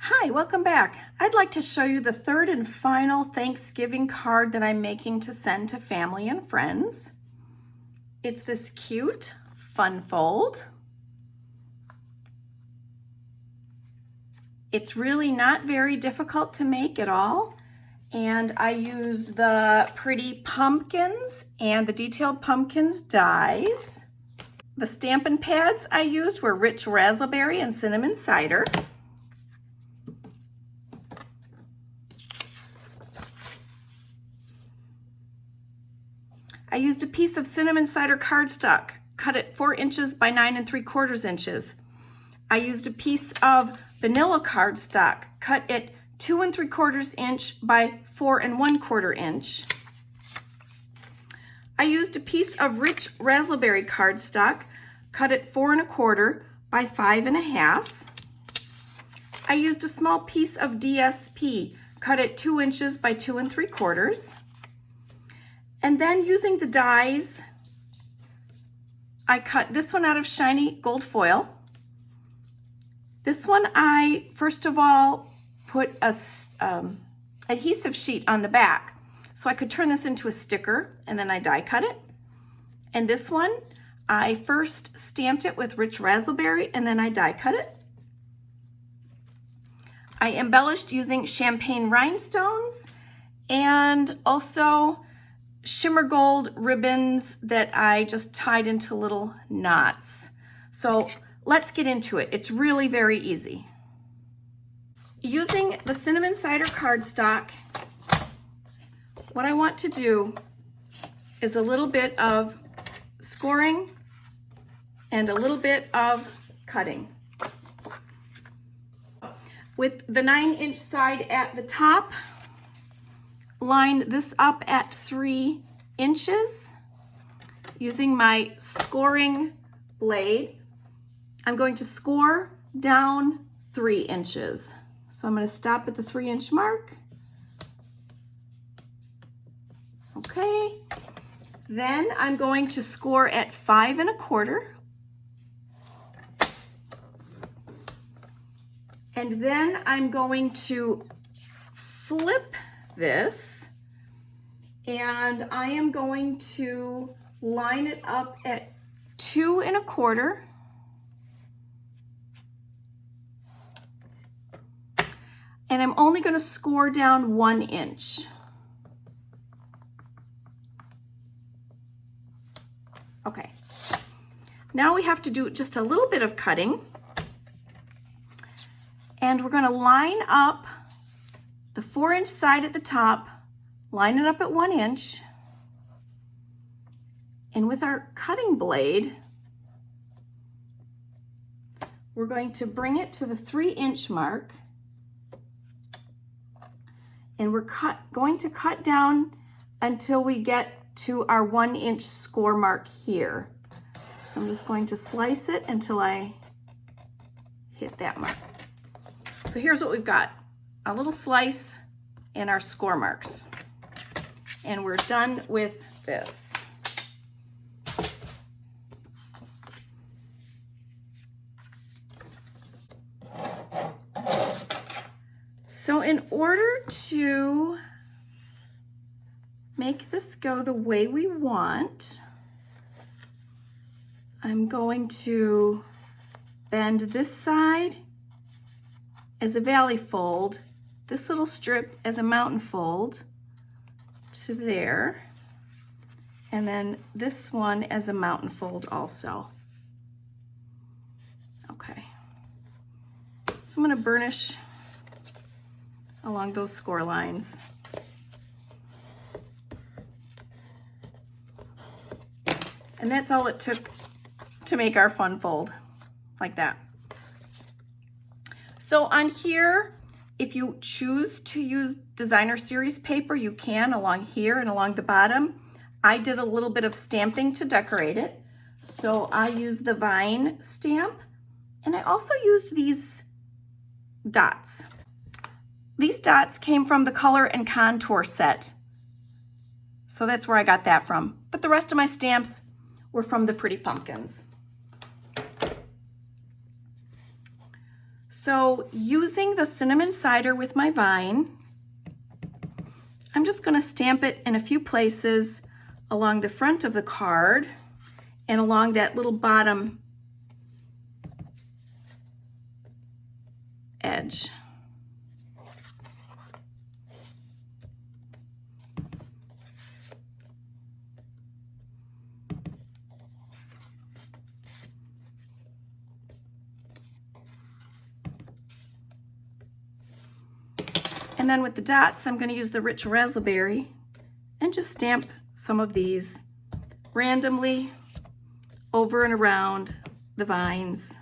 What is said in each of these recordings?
Hi, welcome back. I'd like to show you the third and final Thanksgiving card that I'm making to send to family and friends. It's this cute fun fold. It's really not very difficult to make at all. And I used the pretty pumpkins and the detailed pumpkins dies. The Stampin' pads I used were rich raspberry and cinnamon cider. I used a piece of cinnamon cider cardstock, cut it 4 inches by 9 3/4 inches. I used a piece of vanilla cardstock, cut it 2 3/4 inch by 4 1/4 inch. I used a piece of rich raspberry cardstock, cut it 4 1/4 by 5 1/2. I used a small piece of DSP, cut it 2 inches by 2 3/4. And then using the dies, I cut this one out of shiny gold foil. This one I, first of all, put a adhesive sheet on the back so I could turn this into a sticker, and then I die cut it. And this one, I first stamped it with rich raspberry and then I die cut it. I embellished using champagne rhinestones and also shimmer gold ribbons that I just tied into little knots. So let's get into it. It's really very easy. Using the cinnamon cider cardstock, what I want to do is a little bit of scoring and a little bit of cutting. With the 9-inch side at the top, line this up at 3 inches. Using my scoring blade, I'm going to score down 3 inches. So I'm going to stop at the 3-inch mark. Okay. Then I'm going to score at 5 1/4. And then I'm going to flip this, and I am going to line it up at 2 1/4. And I'm only going to score down 1 inch. Okay. Now we have to do just a little bit of cutting. And we're going to line up the 4-inch side at the top, line it up at 1 inch, and with our cutting blade, we're going to bring it to the 3-inch mark, and we're going to cut down until we get to our 1-inch score mark here. So I'm just going to slice it until I hit that mark. So here's what we've got. A little slice and our score marks. And we're done with this. So in order to make this go the way we want, I'm going to bend this side as a valley fold, this little strip as a mountain fold to there, and then this one as a mountain fold also. Okay, so I'm going to burnish along those score lines. And that's all it took to make our fun fold, like that. So on here, if you choose to use designer series paper, you can along here and along the bottom. I did a little bit of stamping to decorate it. So I used the vine stamp, and I also used these dots. These dots came from the color and contour set. So that's where I got that from. But the rest of my stamps were from the pretty pumpkins. So using the cinnamon cider with my vine, I'm just going to stamp it in a few places along the front of the card and along that little bottom edge. And then with the dots, I'm going to use the rich raspberry and just stamp some of these randomly over and around the vines.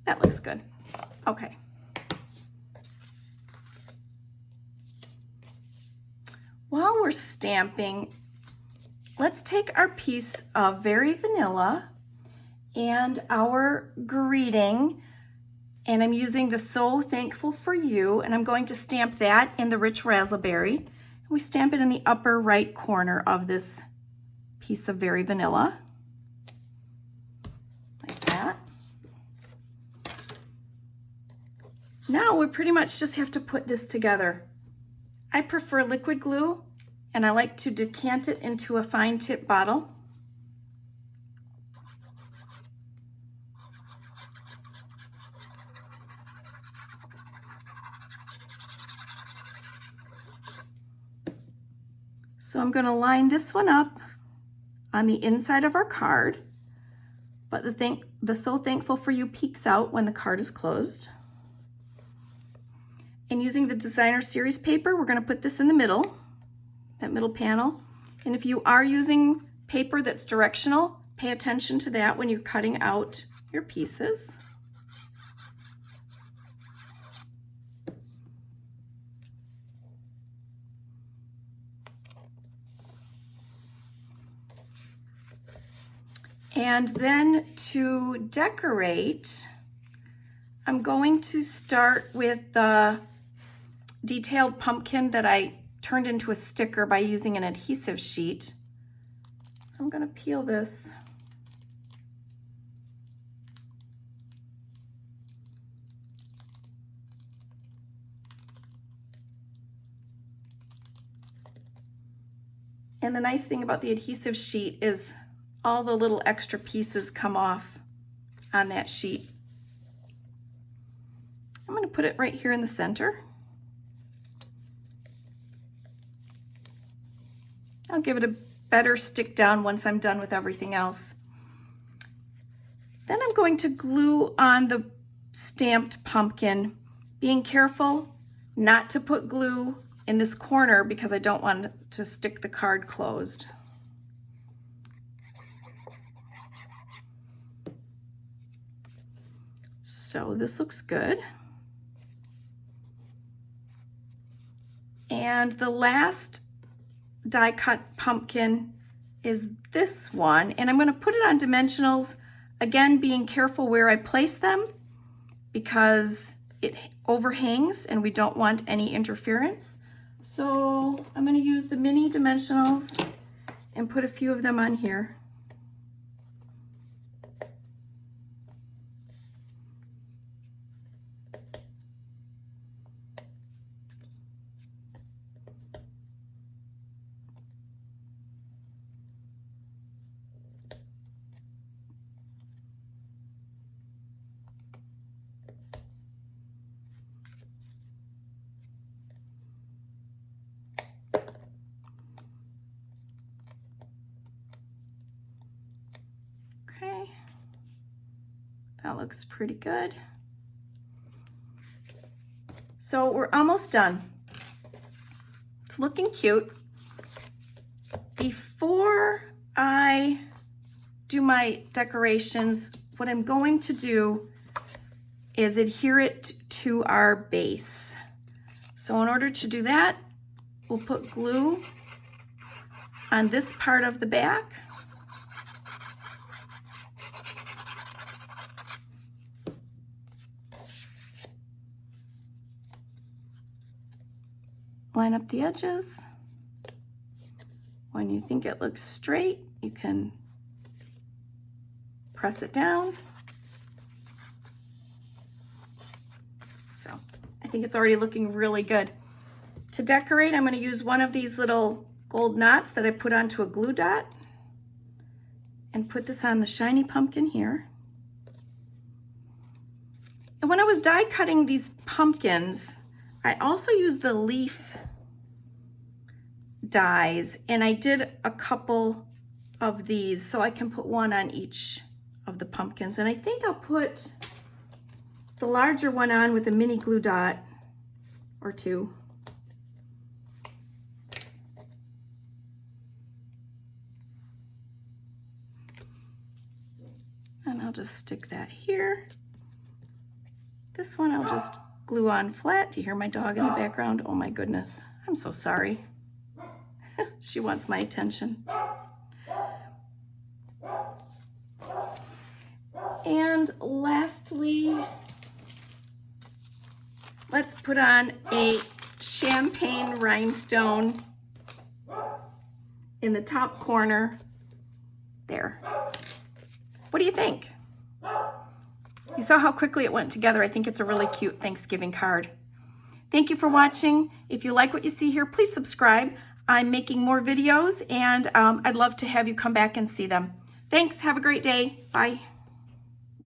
That looks good. Okay. While we're stamping, let's take our piece of Very Vanilla and our greeting, and I'm using the So Thankful for You, and I'm going to stamp that in the rich raspberry. We stamp it in the upper right corner of this piece of Very Vanilla, like that. Now we pretty much just have to put this together. I prefer liquid glue, and I like to decant it into a fine tip bottle. So I'm going to line this one up on the inside of our card, but the So Thankful for You peeks out when the card is closed. And using the designer series paper, we're going to put this in the middle, that middle panel. And if you are using paper that's directional, pay attention to that when you're cutting out your pieces. And then to decorate, I'm going to start with the detailed pumpkin that I turned into a sticker by using an adhesive sheet. So I'm going to peel this. And the nice thing about the adhesive sheet is all the little extra pieces come off on that sheet. I'm going to put it right here in the center. I'll give it a better stick down once I'm done with everything else. Then I'm going to glue on the stamped pumpkin, being careful not to put glue in this corner because I don't want to stick the card closed. So this looks good. And the last die cut pumpkin is this one, and I'm going to put it on dimensionals, again being careful where I place them because it overhangs and we don't want any interference. So I'm going to use the mini dimensionals and put a few of them on here. Okay, that looks pretty good. So we're almost done. It's looking cute. Before I do my decorations, what I'm going to do is adhere it to our base. So in order to do that, we'll put glue on this part of the back. line up the edges. When you think it looks straight, you can press it down. So I think it's already looking really good. To decorate, I'm going to use one of these little gold knots that I put onto a glue dot and put this on the shiny pumpkin here. And when I was die cutting these pumpkins, I also used the leaf dies, and I did a couple of these so I can put one on each of the pumpkins. And I think I'll put the larger one on with a mini glue dot or two. And I'll just stick that here. This one I'll just glue on flat. Do you hear my dog in the background? Oh my goodness, I'm so sorry. She wants my attention. And lastly, let's put on a champagne rhinestone in the top corner there. What do you think? You saw how quickly it went together. I think it's a really cute Thanksgiving card. Thank you for watching. If you like what you see here, please subscribe. I'm making more videos, and I'd love to have you come back and see them. Thanks. Have a great day. Bye.